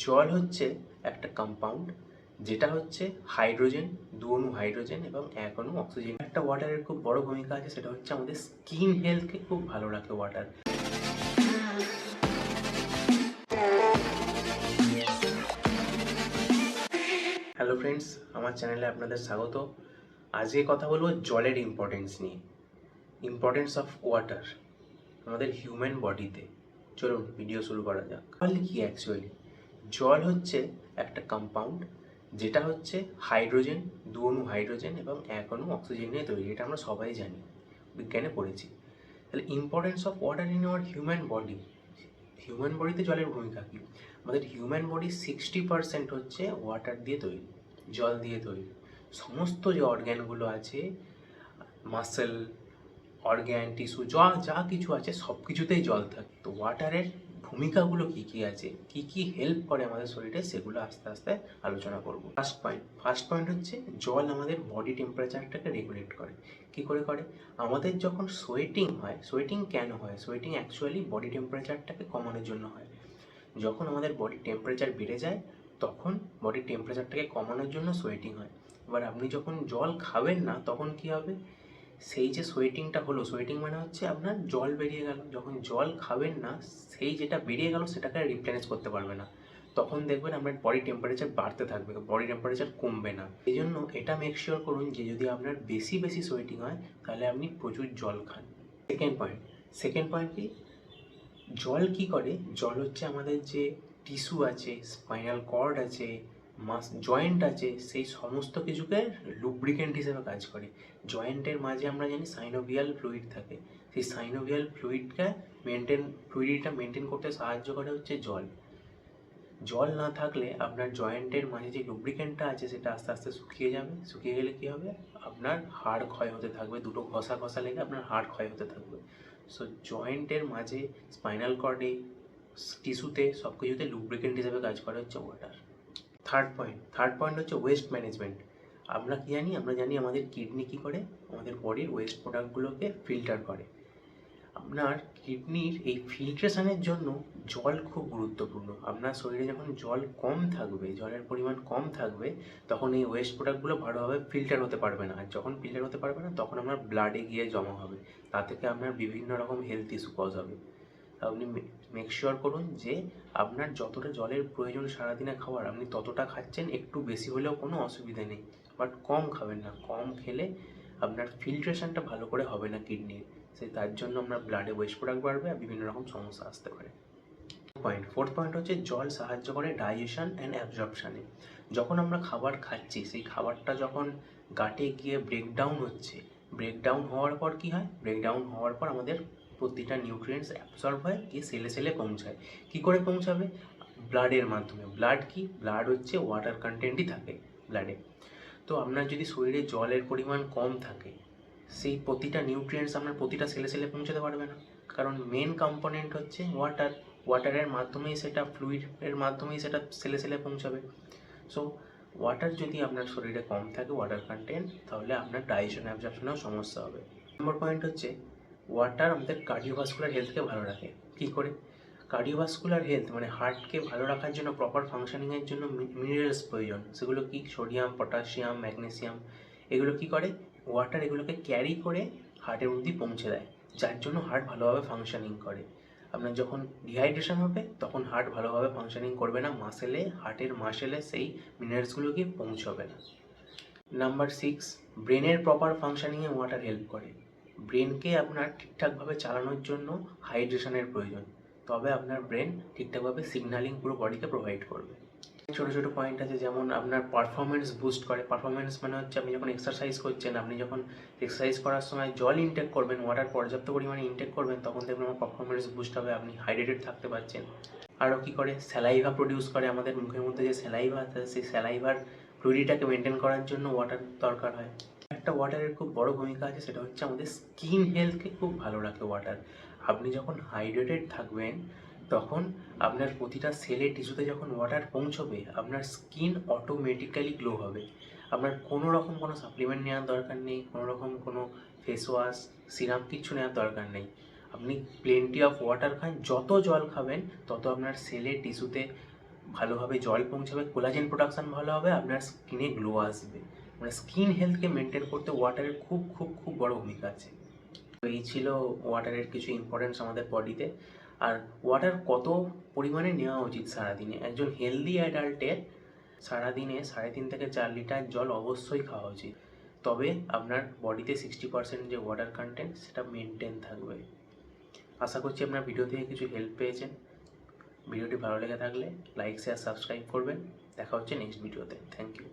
জল হচ্ছে একটা কম্পাউন্ড যেটা হচ্ছে হাইড্রোজেন, দু অণু হাইড্রোজেন এবং এক অণু অক্সিজেন। একটা ওয়াটারের খুব বড় ভূমিকা আছে, সেটা হচ্ছে আমাদের স্কিন হেলথকে খুব ভালো রাখে ওয়াটার। হ্যালো ফ্রেন্ডস, আমার চ্যানেলে আপনাদের স্বাগত। আজকে কথা বলবো জলের ইম্পর্টেন্স নিয়ে, ইম্পর্টেন্স অফ ওয়াটার আমাদের হিউম্যান বডিতে। চলুন ভিডিও শুরু করা যাক। জল কি অ্যাকচুয়ালি? জল হচ্ছে একটা কম্পাউন্ড যেটা হচ্ছে হাইড্রোজেন, দু অণু হাইড্রোজেন এবং এক অণু অক্সিজেন নিয়ে তৈরি। এটা আমরা সবাই জানি, বিজ্ঞানে পড়েছি। তাহলে importance of water in our human body. Human বডিতে জলের ভূমিকা কী? আমাদের হিউম্যান বডি 60% হচ্ছে ওয়াটার দিয়ে তৈরি, জল দিয়ে তৈরি। সমস্ত যে অর্গ্যানগুলো আছে, মাসেল, অর্গ্যান, টিস্যু, যা যা কিছু আছে সব কিছুতেই জল থাকে। তো ওয়াটারের ভূমিকাগুলো কী কী আছে, কী কী হেল্প করে আমাদের শরীরে, সেগুলো আস্তে আস্তে আলোচনা করব। ফার্স্ট পয়েন্ট হচ্ছে জল আমাদের বডি টেম্পারেচারটাকে রেগুলেট করে। কী করে করে? আমাদের যখন সোয়েটিং হয়, সোয়েটিং কেন হয়? সোয়েটিং অ্যাকচুয়ালি বডি টেম্পারেচারটাকে কমানোর জন্য হয়। যখন আমাদের বডি টেম্পারেচার বেড়ে যায়, তখন বডি টেম্পারেচারটাকে কমানোর জন্য সোয়েটিং হয়। এবার আপনি যখন জল খাবেন না, তখন কী হবে? সেই যে সোয়েটিংটা হলো, সোয়েটিং মানে হচ্ছে আপনার জল বেরিয়ে গেল। যখন জল খাবেন না, সেই যেটা বেরিয়ে গেল সেটাকে রিপ্লেনিশ করতে পারবে না। তখন দেখবেন আপনার বডি টেম্পারেচার বাড়তে থাকবে, বডি টেম্পারেচার কমবে না। এই জন্য এটা মেক শিওর করুন যে যদি আপনার বেশি বেশি সোয়েটিং হয়, তাহলে আপনি প্রচুর জল খান। সেকেন্ড পয়েন্ট কি? জল কি করে? জল হচ্ছে আমাদের যে টিস্যু আছে, স্পাইনাল কর্ড আছে, জয়েন্ট আছে, সেই সমস্ত কিছুকে লুব্রিকেন্ট হিসেবে কাজ করে। জয়েন্টের মাঝে আমরা জানি সাইনোভিয়াল ফ্লুইড থাকে। সেই সাইনোভিয়াল ফ্লুইডিটা মেনটেন করতে সাহায্য করে হচ্ছে জল। জল না থাকলে আপনার জয়েন্টের মাঝে যে লুব্রিকেন্টটা আছে সেটা আস্তে আস্তে শুকিয়ে যাবে। শুকিয়ে গেলে কী হবে? আপনার হাড় ক্ষয় হতে থাকবে, দুটো ঘষা ঘষা লেগে আপনার হাড় ক্ষয় হতে থাকবে। সো জয়েন্টের মাঝে, স্পাইনাল কর্ডে, টিস্যুতে, সব কিছুতে লুব্রিকেন্ট হিসেবে কাজ করে হচ্ছে ওয়াটার। থার্ড পয়েন্ট হচ্ছে ওয়েস্ট ম্যানেজমেন্ট। আমরা জানি আমাদের কিডনি কী করে? আমাদের বডির ওয়েস্ট প্রোডাক্টগুলোকে ফিল্টার করে। আপনার কিডনির এই ফিল্ট্রেশনের জন্য জল খুব গুরুত্বপূর্ণ। আপনার শরীরে যখন জল কম থাকবে, জলের পরিমাণ কম থাকবে, তখন এই ওয়েস্ট প্রোডাক্টগুলো ভালোভাবে ফিল্টার হতে পারবে না। আর যখন ফিল্টার হতে পারবে না, তখন আপনার ব্লাডে গিয়ে জমা হবে। তা থেকে আপনার বিভিন্ন রকম হেলথ ইস্যু কজ হবে। আপনি মেক শিওর করুন যে আপনার যতটা জলের প্রয়োজন সারাদিনে খাওয়ার, আপনি ততটা খাচ্ছেন। একটু বেশি হলেও কোনো অসুবিধা নেই, বাট কম খাবেন না। কম খেলে আপনার ফিল্ট্রেশনটা ভালো করে হবে না কিডনির। তার জন্য আপনার ব্লাডে ওয়েস্ট প্রোডাক্ট বাড়বে আর বিভিন্ন রকম সমস্যা আসতে পারে। ফোর্থ পয়েন্ট হচ্ছে জল সাহায্য করে ডাইজেশন অ্যান্ড অ্যাবজর্পশানে। যখন আমরা খাবার খাচ্ছি, সেই খাবারটা যখন গাটে গিয়ে ব্রেকডাউন হচ্ছে, ব্রেকডাউন হওয়ার পর কী হয়? ব্রেকডাউন হওয়ার পর আমাদের প্রতিটা নিউট্রিয়েন্টস অ্যাবসর্ব হয়, গিয়ে সেলে সেলে পৌঁছায়। কী করে পৌঁছাবে? ব্লাডের মাধ্যমে। ব্লাড হচ্ছে ওয়াটার কন্টেন্টই থাকে ব্লাডে। তো আপনার যদি শরীরে জলের পরিমাণ কম থাকে, সেই প্রতিটা নিউট্রিয়েন্টস আপনার প্রতিটা সেলে সেলে পৌঁছাতে পারবে না। কারণ মেন কম্পোনেন্ট হচ্ছে ওয়াটার। ওয়াটারের মাধ্যমেই সেটা, ফ্লুইডের মাধ্যমেই সেটা সেলে সেলে পৌঁছাবে। সো ওয়াটার যদি আপনার শরীরে কম থাকে, ওয়াটার কন্টেন্ট, তাহলে আপনার ডাইজেশন অ্যাবজর্পশনেও সমস্যা হবে। নম্বর পয়েন্ট হচ্ছে ওয়াটার আমাদের কার্ডিওভাস্কুলার হেলথকে ভালো রাখে। কী করে? কার্ডিওভাস্কুলার হেলথ মানে হার্টকে ভালো রাখার জন্য, প্রপার ফাংশনিংয়ের জন্য মিনারেলস প্রয়োজন। সেগুলো কি? Sodium, potassium, magnesium. এগুলো কি করে? ওয়াটার এগুলোকে ক্যারি করে হার্টের অবধি পৌঁছে দেয়, যার জন্য হার্ট ভালোভাবে ফাংশনিং করে। আপনার যখন ডিহাইড্রেশন হবে, তখন হার্ট ভালোভাবে ফাংশনিং করবে না, হার্টের মাসেলে সেই মিনারেলসগুলো গিয়ে পৌঁছবে না। নাম্বার 6, ব্রেনের প্রপার ফাংশনিংয়ে ওয়াটার হেল্প করে। ব্রেনকে আপনার ঠিকঠাকভাবে চালানোর জন্য হাইড্রেশনের প্রয়োজন, তবে আপনার ব্রেন ঠিকঠাকভাবে সিগন্যালিং পুরো বডিকে প্রোভাইড করবে। ছোটো ছোটো পয়েন্ট আছে, যেমন আপনার পারফরমেন্স বুস্ট করে। পারফরমেন্স মানে হচ্ছে আপনি যখন এক্সারসাইজ করছেন, আপনি যখন এক্সারসাইজ করার সময় জল ইনটেক করবেন, ওয়াটার পর্যাপ্ত পরিমাণে ইনটেক করবেন, তখন দেখবেন আমার পারফরমেন্স বুস্ট হবে, আপনি হাইড্রেটেড থাকতে পারছেন। আরও কী করে? স্যালাইভা প্রডিউস করে। আমাদের মুখের মধ্যে যে স্যালাইভা আছে, সেই স্যালাইভার ফ্লুইডিটাকে মেনটেন করার জন্য ওয়াটার দরকার হয়। একটা ওয়াটারের খুব বড় ভূমিকা আছে, সেটা হচ্ছে আমাদের স্কিন হেলথকে খুব ভালো রাখে ওয়াটার। আপনি যখন হাইড্রেটেড থাকবেন, তখন আপনার প্রতিটা সেলে, টিস্যুতে যখন ওয়াটার পৌঁছবে, আপনার স্কিন অটোমেটিক্যালি গ্লো হবে। আপনার কোনো রকম কোনো সাপ্লিমেন্ট নেওয়ার দরকার নেই, কোনো রকম কোনো ফেস ওয়াশ, সিরাম কিচ্ছু নেওয়ার দরকার নেই। আপনি প্লেন্টি অফ ওয়াটার খান, যত জল খাবেন তত আপনার সেলে, টিস্যুতে ভালোভাবে জল পৌঁছাবে, কোলাজেন প্রোডাকশন ভালো হবে, আপনার স্কিনে গ্লো আসবে। মানে স্কিন হেলথকে মেনটেন করতে ওয়াটারের খুব খুব খুব বড় ভূমিকা আছে। তো এই ছিল ওয়াটারের কিছু ইম্পর্টেন্স আমাদের বডিতে। আর ওয়াটার কত পরিমাণে নেওয়া উচিত সারাদিনে, একজন হেলদি অ্যাডাল্টের সারাদিনে 3.5 থেকে 4 লিটার জল অবশ্যই খাওয়া উচিত। তবে আপনার বডিতে 60% যে ওয়াটার কন্টেন্ট সেটা মেনটেন থাকবে। আশা করছি আপনার ভিডিও থেকে কিছু হেল্প পেয়েছেন। ভিডিওটি ভালো লেগে থাকলে লাইক শেয়ার সাবস্ক্রাইব করবেন। দেখা হচ্ছে নেক্সট ভিডিওতে। Thank you.